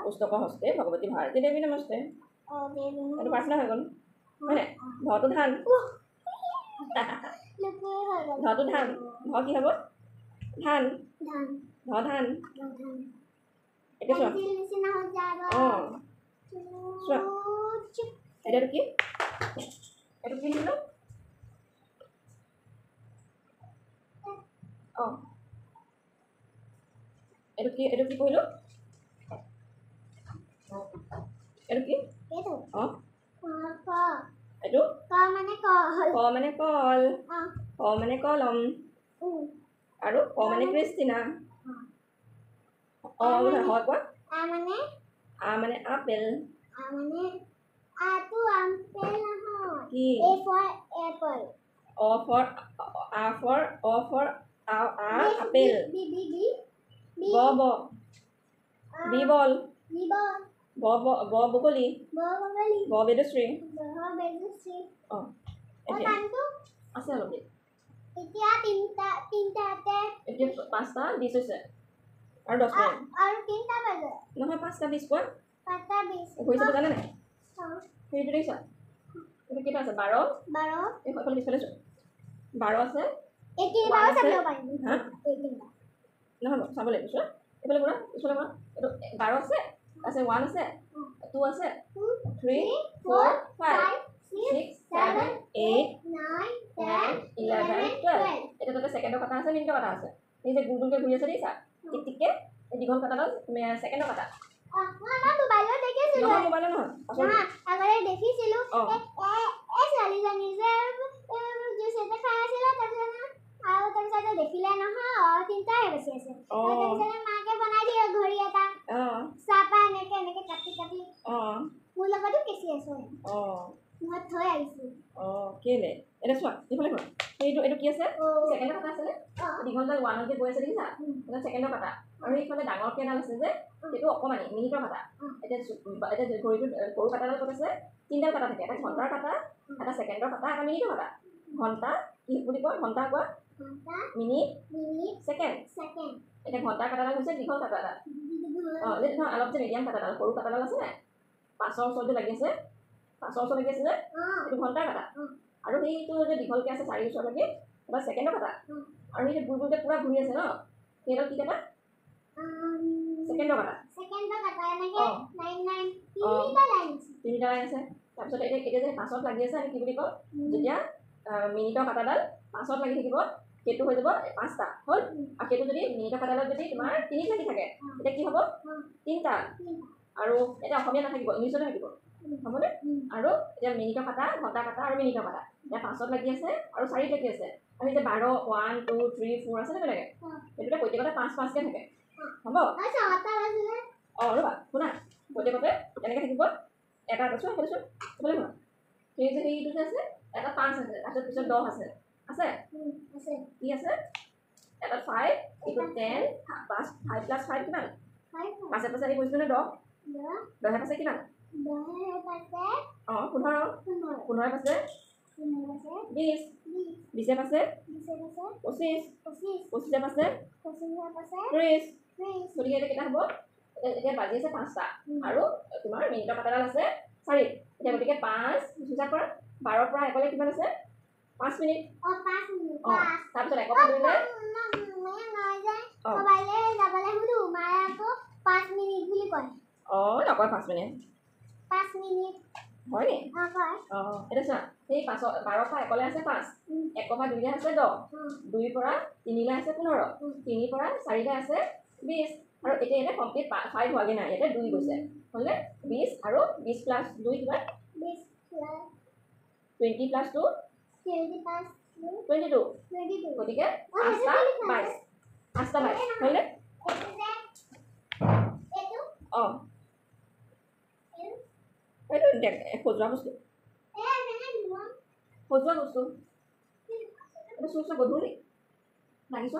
Speaker 1: পুস্তক হস্তে ভগৱতী ভাৰতী দেৱী নমস্তে এইটো প্ৰাৰ্থনা হৈ গ'ল হয় নাই ধটো ধান ধটো ধান ধ কি হ'ব ধান ধ ধান এতিয়া চোৱা অঁ চোৱা এতিয়াটো কি এইটো কি দিলোঁ অঁ এইটো কি পঢ়িলোঁ এইটো কি
Speaker 2: এইটো
Speaker 1: অঁ
Speaker 2: ক
Speaker 1: এইটো
Speaker 2: ক মানে কল
Speaker 1: ক মানে কল
Speaker 2: অঁ
Speaker 1: ক মানে কলম আৰু ক মানে ক্ৰিষ্টিনা অঁ হয় কোৱা
Speaker 2: মানে
Speaker 1: আ মানে আপেল
Speaker 2: মানে আটো আপেল নহয়
Speaker 1: কি
Speaker 2: A for apple
Speaker 1: অ ফৰ আপেল
Speaker 2: B
Speaker 1: ব ব বি বল
Speaker 2: B ball
Speaker 1: ব বগলী
Speaker 2: বগলী
Speaker 1: ব বেদশ্ৰী
Speaker 2: বেলুচি
Speaker 1: অঁ
Speaker 2: অ
Speaker 1: এতিয়া
Speaker 2: টাইমটো
Speaker 1: আছে অলপ দেৰি
Speaker 2: এতিয়া তিনটাতে
Speaker 1: এতিয়া 5টা 20 হৈছে আৰু 10 মিনিট
Speaker 2: আৰু 3টা বাজে
Speaker 1: নহয় 5টা 20 কোৱা
Speaker 2: 5টা 20
Speaker 1: ঘূৰি চাব জানে নাই
Speaker 2: চাওঁ
Speaker 1: সেইটো দেখিছা এইটো কেইটা আছে 12
Speaker 2: 12
Speaker 1: এই সকলো পিছফালে চোৱা 12 আছে
Speaker 2: এইকেইটাও
Speaker 1: আছে।
Speaker 2: চাব পাৰিম
Speaker 1: হা
Speaker 2: এইকেইটা
Speaker 1: নহয় চাব লাগিব চোৱা এইফালে কৰা পিছফালে কৰা এইটো 12 আছে আছে 1 আছে 2 আছে 3 4 5 6 7 8
Speaker 2: 9
Speaker 1: 10 11 12 এটা তাতে ছেকেণ্ডৰ কথা আছে মিনিটৰ কথা আছে এই যে গুলগুলকৈ ঘূৰি আছে দেখিছা টিক টিককৈ এই দীঘল কটাডাল ছেকেণ্ডৰ কথা
Speaker 2: মই মোবাইলত দেখিছিলো
Speaker 1: নহয় মোবাইলৰ নহয় আচলতে
Speaker 2: আগতে দেখিছিলো
Speaker 1: অ
Speaker 2: এই ছোৱালীজনী যে জুচ এটা খাই আছিলে আৰু তাৰপিছতে দেখিলে নহয় তিনটাই বেছি আছে তাৰপিছতে মাকে বনাই দিয়ে ঘড়ী এটা চাহপা এনেকে কাটি কাটি মোৰ লগতো কেঁচি আছে মই থৈ আহিছো
Speaker 1: কেলে এটা চোৱা এইফালে কোৱা এইটো কি আছে ছেকেণ্ডৰ কথা আছিলে দীঘলডাল 1লৈকে গৈ আছে দেখিছা এটা ছেকেণ্ডৰ কথা আৰু এইফালে ডাঙৰকৈ এডাল আছে যে সেইটো অকণমানি মিনিটৰ কথা এতিয়া ঘড়ীটো সৰু কাটাডাল ক'ত আছে 3ডাল কাটা থাকে এটা ঘণ্টাৰ কাটা এটা ছেকেণ্ডৰ কাটা এটা মিনিটৰ কাটা ঘণ্টা কি বুলি কয় ঘণ্টা কোৱা মিনিট ছেকেণ্ড এতিয়া ঘণ্টাৰ কাটাডাল হৈছে দীঘল কাটাডাল অঁ যে নহয় অলপ যে মিডিয়াম কাটাডাল সৰু কাটাডাল আছে নাই 5ৰ ওচৰত যে লাগি আছে 5ৰ ওচৰত লাগি আছে যে সেইটো ঘণ্টাৰ কাটা আৰু সেইটো যে দীঘলকৈ আছে 4 ওচৰলৈকে এটা ছেকেণ্ডৰ কাটা আৰু সেই গুলগুলকৈ পূৰা ঘূৰি আছে ন সেইডাল কি কাটা ছেকেণ্ডৰ কাটা অঁ 3টা লাইন আছে তাৰপিছত এতিয়া যে 5ত লাগি আছে আমি কি বুলি কওঁ যেতিয়া মিনিটৰ কাটাডাল 5ত লাগি থাকিব সেইটো হৈ যাব 5টা হ'ল আৰু সেইটো যদি মিনিটৰ কাটাডাল যদি তোমাৰ 3ত লাগি থাকে তেতিয়া কি হ'ব 3টা আৰু এতিয়া অসমীয়া নাথাকিব ইংলিছতে থাকিব হ'বনে আৰু এতিয়া মিনিটৰ কাটা ঘণ্টা কাটা আৰু মিনিটৰ কাটা এতিয়া 5ত লাগি আছে আৰু 4ত লাগি আছে আৰু এতিয়া 12 1 2 3 4 আছে নে বেলেগে সেইটোতে প্ৰত্যেকতে 5-5কৈ থাকে হ'ব অঁ ৰ'বা শুনা প্ৰত্যেকতে এনেকৈ থাকিব এটা চোৱা সেইটো চোৱা সেইফালে শুনা সেই যে সেইটো যে আছে এটা 5 আছে তাৰপিছত পিছত 10 আছে আছে কি আছে এটা 5 এইটো 10 5 + 5 কিমান 5 পাছে আহি গৈছিলোঁ নে 10 10 পাছে কিমান অঁ 15 15 পাছে 20 20 পাছে 25 25 পাছে 30 গতিকে এতিয়া কেইটা হ'ব এতিয়া বাজি আছে 5টা আৰু তোমাৰ মিনিটৰ কাটাডাল আছে 4 এতিয়া গতিকে 5 হিচাপ কৰা 12ৰ পৰা 1লৈ কিমান আছে 5 মিনিট অঁ তাৰপিছত 1ৰ পৰা 2লৈ অঁ নকয় 5 মিনিট হয় নি অঁ এতিয়া চোৱা সেই 12ৰ পৰা 1লৈ আছে 5 1ৰ পৰা 2লৈ আছে 10 2ৰ পৰা 3লৈ আছে 15 3ৰ পৰা 4লৈ আছে 20 আৰু এতিয়া ইয়াতে কমপ্লিট 5 হোৱাগৈ নাই ইয়াতে 2 গৈছে হ'লনে 20 আৰু 20 + 2 কিমান 20 + 2 22 গতিকে 5টা 22 হ'লনে অঁ এইটো সজোৱা বস্তু এইটো চোৱা গধুৰ নি লাগিছ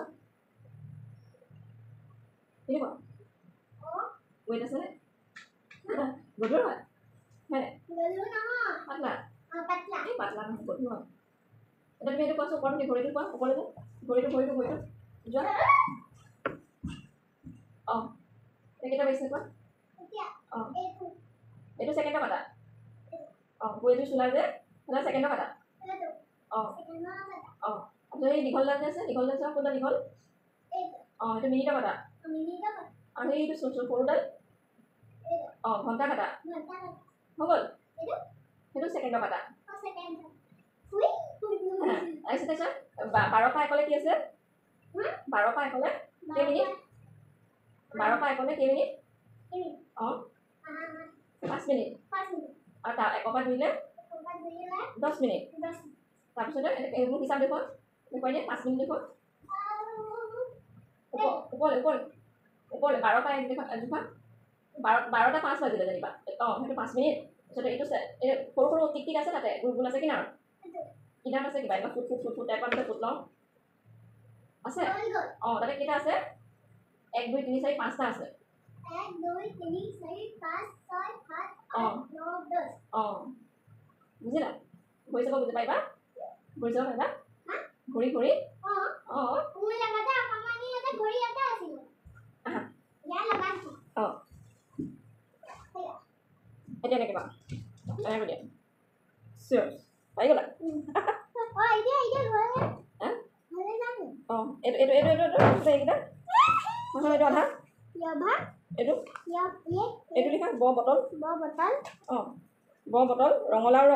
Speaker 1: কেনেকুৱা ৱেইট আছেনে গধুৰ হয় হয় পাতলা এই পাতলা নহয় গধুৰ হয় এতিয়া তুমি এইটো কোৱাচোন ওপৰত তুমি ঘড়ীটো কোৱা ওপৰলৈ ঘড়ীটো যোৱা অঁ কেইটা বাজিছে কোৱা অঁ এইটো ছেকেণ্ডৰ কাটা অঁ ঘড়ীটো চোলা যে সেইটা ছেকেণ্ডৰ কাটা অঁ অঁ তাৰপিছত এই দীঘলডাল যে আছে দীঘলডাল চোৱা কোনটা দীঘল অঁ এইটো মিনিটৰ কাটা আৰু এইটো সৰুডাল অঁ ঘণ্টা কাটা হৈ গ'ল সেইটো ছেকেণ্ডৰ কাটা তাৰপিছত 12ৰ পৰা 1লৈ কি আছে 12ৰ পৰা 1লৈ কেই মিনিট 12 পৰা 1 লে কেই মিনিট অঁ 5 মিনিট আৰু তাৰ 1 পৰা 2 লে 10 মিনিট তাৰপিছতে এইবোৰ হিচাপ দেখুৱাই দিয়ে 5 মিনিট দেখুৱাই ওপৰলৈ 12 পৰা 1 দেখুৱা 12টা 5 বাজিলে যেনিবা অঁ সেইটো 5 মিনিট তাৰপিছতে এইটো সৰু সৰু টিক আছে তাতে গোল আছে কিনাৰত কিনাৰত আছে কিবা ফুট টাইপৰ আছে ফুট লওঁ আছে অঁ তাতে কেইটা আছে 1 2 3 4 5টা আছে
Speaker 2: 1 2 3 4 5 6 7 8 9 10
Speaker 1: অঁ বুজিলা ঘড়ী চাব বুজি পাৰিবা ঘড়ী চাব পাৰিবা ঘড়ী অঁ
Speaker 2: মোৰ লগতে অকমানি এটা ঘড়ী এটা আছিল ইয়াৰ লগাইছো
Speaker 1: অঁ এতিয়া এনেকৈ পাম এনেকৈ দিয়া চিয়'ৰ পাই গ'লা অঁ এইটো এইকেইটা এইটো আধা এইটো লিখা ব বটল অঁ ব বটল ৰঙালাও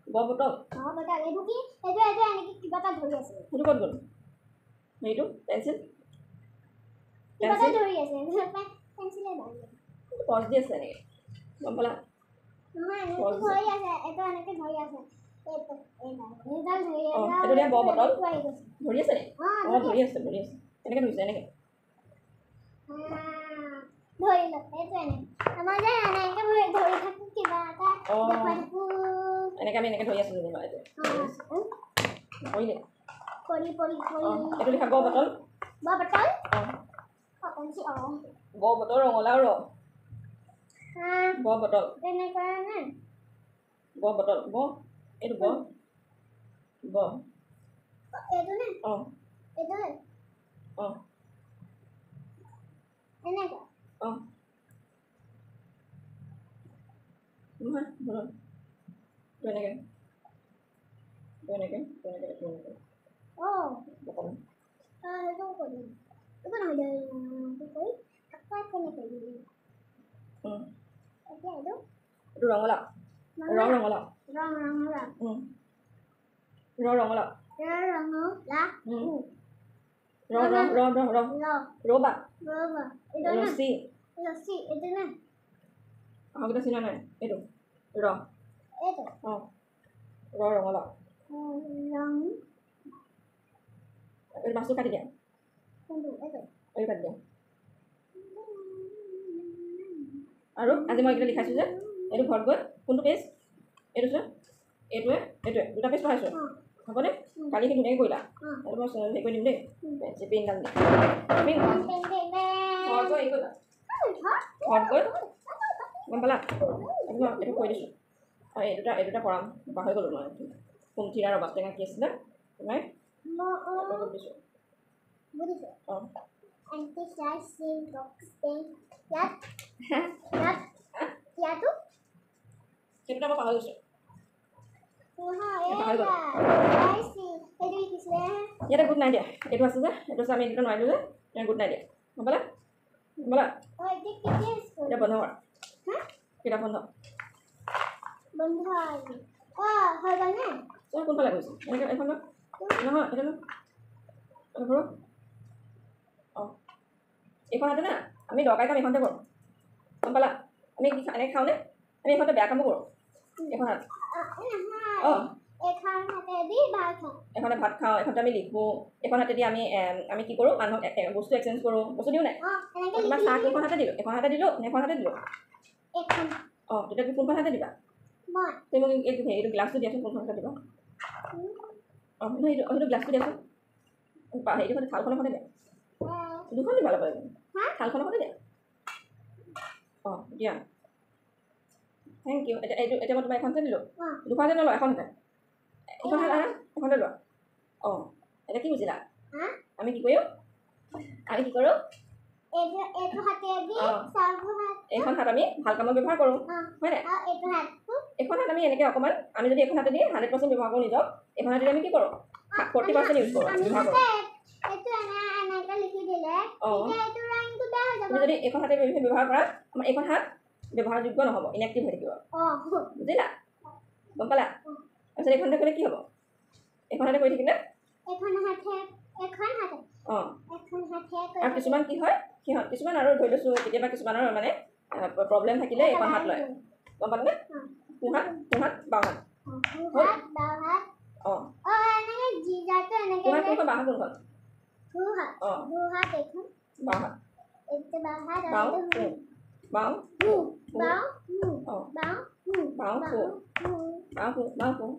Speaker 1: ব বটল সেইটো ক'ত গ'ল হেৰিটো পেঞ্চিল পজ দি আছে এনেকৈ গম পালা এইটো দিয়া ব বটল ধৰি আছে নি অঁ ধৰি আছে এনেকৈ ধৰিছে এনেকৈ এনেকৈ আমি এনেকৈ ধৰি আছোঁ যেনিবা এইটো এইটো লিখা ব বটল ব বটল ৰঙালাও ব বটল এইটো ব অঁ অঁ অঁ নহয় বটল এনেকৈ বটল এইটো ৰঙালাও ৰঙালাও ৰ'বা ৰছী আহকেইটা চিনা নাই এইটো অঁ ৰঙালাও এইটো মাছটো কাটি দিয়া এইটো কাটি দিয়া আৰু আজি মই এইকেইটা লিখাইছোঁ যে এইটো ঘৰত গৈ কোনটো পেজ এইটো চোৱা এইটোৱে দুটা পেজ পঢ়াইছোঁ হ'বনে কালিখিনি ধুনীয়াকৈ কৰিলা এইটো মই হেৰি কৰি দিম দেই পেইন দাম দিম তুমি ঘৰত গৈ হেৰি কৰিবা ঘৰত গৈ গম পালা এইটো কৈ দিছোঁ আৰু এই দুটা কৰাম পাহৰি গ'লোঁ মই কুমথিৰা ৰবাব টেঙা কি আছিলে তোমাৰ দিছোঁ অঁ সেইটোটা মই পাহৰি গৈছোঁ ইয়াতে গোট নাই দিয়া এইটো আছে যে এইটো আছে আমি এইটো নোৱাৰিলোঁ যে ইয়াত গোট নাই দিয়া গম পালা এতিয়া বন্ধ কৰা কিতাপ বন্ধ কোনফালে গৈছে এনেকৈ এইখন নহয় এইটো ঘৰ অঁ এইখন আছে না আমি দৰকাৰী কাম এইখনতে কৰোঁ গম পালা আমি এনেকৈ খাওঁনে আমি এইখনতে বেয়া কামো কৰোঁ এইখন হাত অঁ এখনে ভাত খাওঁ এখনতে আমি লিখোঁ এখন হাতেদি আমি কি কৰোঁ মানুহক বস্তু এক্সচেঞ্জ কৰোঁ বস্তু দিওঁ নাই তোমাক চাহ কেইখন হাতে দিলোঁ এখন হাতে দিলোঁ নে এখন হাতে দিলোঁ অঁ তেতিয়া তুমি কোনখন হাতে দিবা তুমি মোক এইটো গ্লাছটো দিয়াচোন কোনখন হাতে দিবা অঁ সেইটো গ্লাছটো দিয়াচোন হেৰিটো থালখনৰ সতে দিয়া দুখন দিবা অলপ থালখনৰ সতে দিয়া অঁ দিয়া থেংক ইউ এতিয়া মই তোমাৰ এখনতে দিলোঁ দুখনতে নলোৱা এখনতে এখনতে লোৱা অঁ এতিয়া কি বুজিলা আমি কি কৰোঁ এইখন হাত আমি ভাল কামত ব্যৱহাৰ কৰোঁ হয় নাই এইখন হাত আমি এনেকৈ অকণমান আমি যদি এখন হাতেদি 100% ব্যৱহাৰ কৰোঁ নিজক এইখন হাতেদি আমি কি কৰোঁ 40% ইউজ কৰোঁ ব্যৱহাৰ কৰোঁ অঁ তুমি যদি এইখন হাতে ব্যৱহাৰ কৰা আমাৰ এইখন হাত ব্যৱহাৰযোগ্য নহ'ব ইনএক্টিভ হৈ থাকিব বুজিলা গম পালা তাৰপিছত এইখন হাতে কৰিলে কি হ'ব এইখন হাতে কৰি থাকিলে অঁ আৰু কিছুমান কি হয় সিহঁত কিছুমান আৰু ধৰি লৈছোঁ কেতিয়াবা কিছুমানৰ মানে প্ৰব্লেম থাকিলে এইখন হাত লয় গম পালানে সোঁহাত বাওঁহাত
Speaker 2: সোঁহাত বাওঁহাত
Speaker 1: অঁ
Speaker 2: এনেকৈ জিজাটো এনেকৈ
Speaker 1: সোঁহাত কোনখন বাওঁহাত কোনখন
Speaker 2: সোঁহাত
Speaker 1: অঁ
Speaker 2: সোঁহাত এইখন
Speaker 1: বাওঁহাত
Speaker 2: এইটো বাওঁহাত
Speaker 1: বাওঁ
Speaker 2: আৰু এইটো
Speaker 1: বাওঁ
Speaker 2: বাওঁ
Speaker 1: অঁ
Speaker 2: বাওঁ
Speaker 1: বাওঁ বাওঁ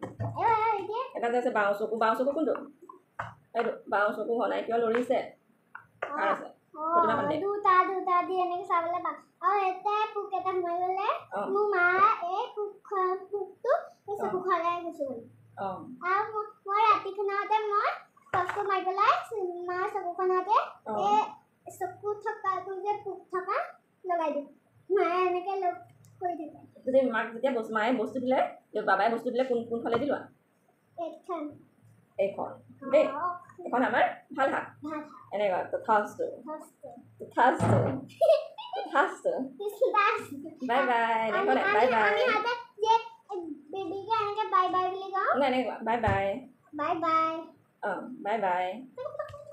Speaker 2: এতিয়া
Speaker 1: এটা যে আছে বাওঁ চকু কোনটো এইটো বাওঁ চকু হনাই কিয় লৰিছে কাৰ আছে প্ৰতিমা পাণ্ডে
Speaker 2: দুটা দি এনেকৈ চাবলৈ পাওঁ আৰু এতিয়া পোক এটা সোমাই গ'লে
Speaker 1: অঁ
Speaker 2: মোৰ মা এই পোকটো এই চকুখনে গুচি গ'ল
Speaker 1: অঁ
Speaker 2: আৰু মই ৰাতিখনতে মই টৰ্চটো মাৰি পেলাই মাৰ চকুখনতে এই চকু থকাটো যে পোক থকা লগাই দিওঁ মায়ে এনেকৈ লগ কৰি থাকে
Speaker 1: যদি মাক যেতিয়া মায়ে বস্তু দিলে বাবাই বস্তু দিলে কোনফালে দিলোৱা
Speaker 2: এইখন
Speaker 1: এইখন দেই এখন আমাৰ ভাল হাত এনেকুৱা তথাস্তু বাই বাই এনেকুৱা বাই বাই
Speaker 2: বেবিকে এনেকৈ বাই বাই বুলি কওঁ
Speaker 1: এনেকুৱা বাই বাই
Speaker 2: বাই বাই
Speaker 1: অঁ বাই বাই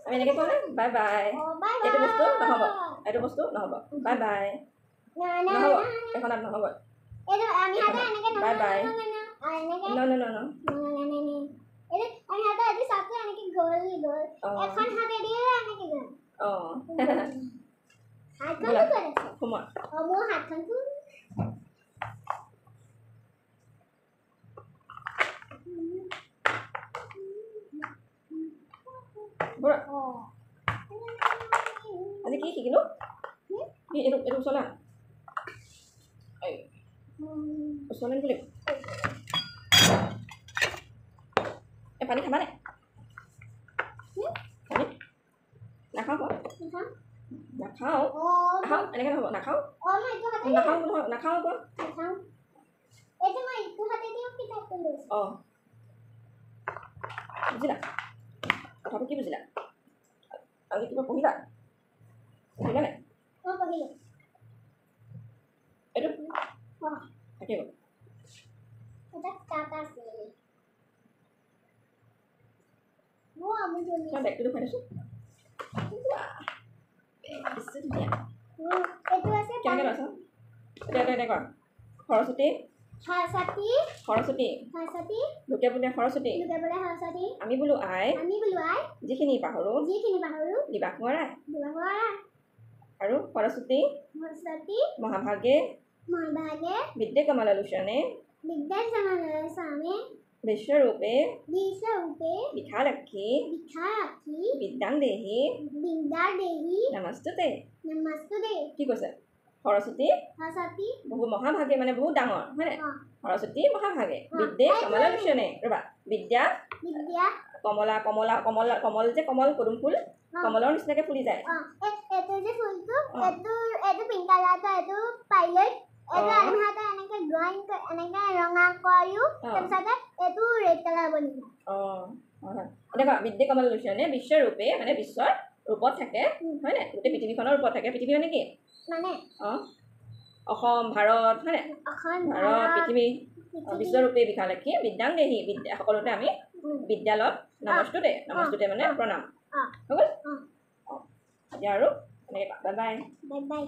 Speaker 1: আমি এনেকৈ ক'লে বাই বাই এইটো বস্তু নহ'ব বাই বাই নহ'ব এখন হাত নহ'ব বাই বাই ন সোমোৱা আজি কি শিকিলোঁ কি এইটো ওচৰলৈ ওচৰলৈ নিব লাগিব এই পানী খাবানে পানী নাখাওঁ আকৌ নাখাওঁ এনেকৈ নহ'ব নাখাওঁ আকৌ অঁ বুজিলা কথাটো কি বুজিলা আজি কিবা পঢ়িলা নাই এইটো থাকিব বেগটো দেখুৱাই দিছোঁ কেনেকৈ লৈছা এতিয়া সৰস্বতী লোকে বোলে সৰস্বতী আমি বোলো আই যিখিনি পাহৰোঁ দিবাস নোৱাৰাই আৰু সৰস্বতী মহাভাগে বিদ্যে কমলালোচনে বিশ্বৰূপে বিশালাক্ষী বিদ্যাং দেহি নমস্তুতে কি কৈছে সৰস্বতী বহু মহাভাগে মানে বহুত ডাঙৰ হয়নে সৰস্বতী মহাভাগে বিদ্যে কমলালোচনে ৰ'বা বিদ্যা কমল যে পদুম ফুল কমলৰ নিচিনাকৈ ফুলি যায় এনেকুৱা বিদ্যে কমলালোচনে বিশ্বৰূপে মানে বিশ্বৰ ৰূপত থাকে হয়নে গোটেই পৃথিৱীখনৰ ৰূপত থাকে পৃথিৱী মানে কি অঁ অসম ভাৰত হয়নে ভাৰত পৃথিৱী বিশ্বৰূপে বিশালাক্ষী বিদ্যাং দেহি বিদ্যা সকলোতে আমি বিদ্যালয়ত নমস্তুতে মানে প্ৰণাম হৈ গ'ল এতিয়া আৰু এনেকৈ বাই বাই